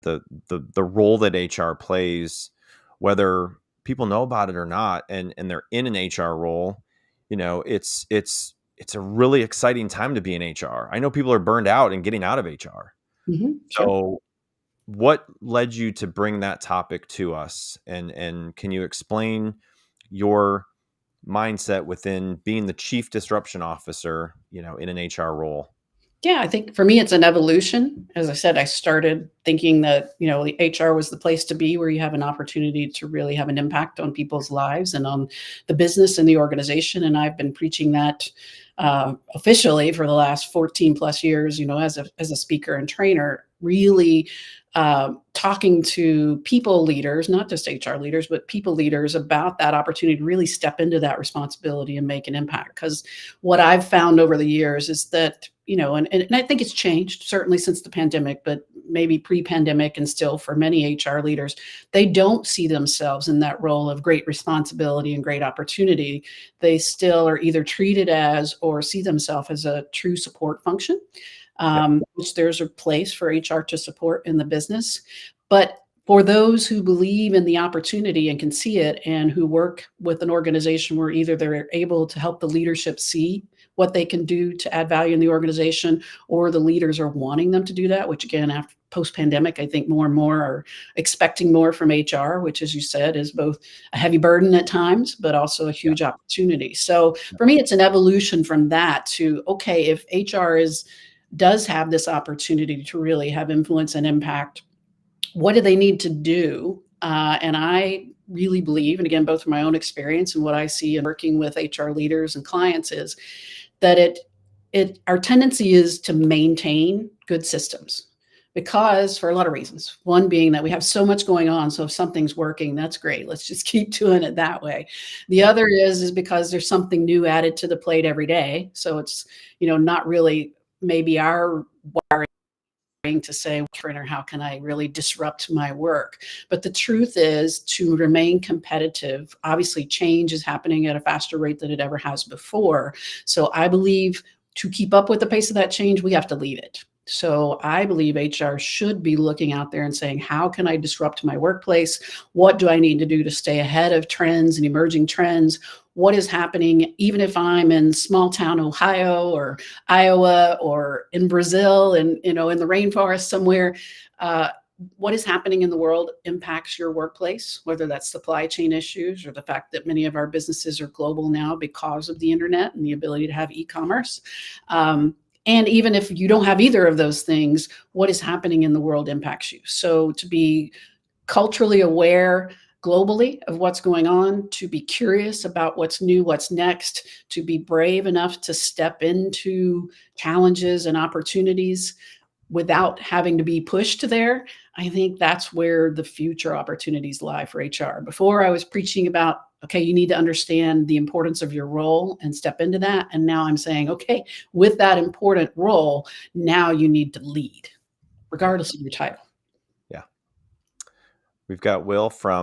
the role that HR plays, whether people know about it or not, and they're in an HR role. It's a really exciting time to be in HR. I know people are burned out and getting out of HR. Sure. So what led you to bring that topic to us? And can you explain your mindset within being the chief disruption officer, in an HR role? Yeah, I think for me, it's an evolution. As I said, I started thinking that, the HR was the place to be where you have an opportunity to really have an impact on people's lives and on the business and the organization. And I've been preaching that officially for the last 14 plus years, as a speaker and trainer, really talking to people leaders, not just HR leaders, but people leaders about that opportunity to really step into that responsibility and make an impact. Because what I've found over the years is that, and I think it's changed certainly since the pandemic, but maybe pre-pandemic and still for many HR leaders, they don't see themselves in that role of great responsibility and great opportunity. They still are either treated as or see themselves as a true support function, Yep. which there's a place for HR to support in the business. But for those who believe in the opportunity and can see it, and who work with an organization where either they're able to help the leadership see what they can do to add value in the organization, or the leaders are wanting them to do that, which again, after post-pandemic, I think more and more are expecting more from HR, which, as you said, is both a heavy burden at times, but also a Yeah. huge opportunity. So for me, it's an evolution from that to, okay, if HR does have this opportunity to really have influence and impact, what do they need to do? And I really believe, and again, both from my own experience and what I see in working with HR leaders and clients, is that our tendency is to maintain good systems, because for a lot of reasons. One being that we have so much going on, so if something's working, that's great. Let's just keep doing it that way. The Yeah. other is because there's something new added to the plate every day. So it's, not really maybe our to say, trainer, how can I really disrupt my work? But the truth is, to remain competitive, obviously change is happening at a faster rate than it ever has before. So I believe to keep up with the pace of that change, we have to lead it. So I believe HR should be looking out there and saying, how can I disrupt my workplace? What do I need to do to stay ahead of trends and emerging trends? What is happening, even if I'm in small town Ohio or Iowa or in Brazil and, in the rainforest somewhere? What is happening in the world impacts your workplace, whether that's supply chain issues or the fact that many of our businesses are global now because of the internet and the ability to have e-commerce. And even if you don't have either of those things, what is happening in the world impacts you. So to be culturally aware globally of what's going on, to be curious about what's new, what's next, to be brave enough to step into challenges and opportunities without having to be pushed there. I think that's where the future opportunities lie for HR. Before, I was preaching about, okay, you need to understand the importance of your role and step into that. And now I'm saying, okay, with that important role, now you need to lead, Yeah. regardless of your title. Yeah. We've got Will from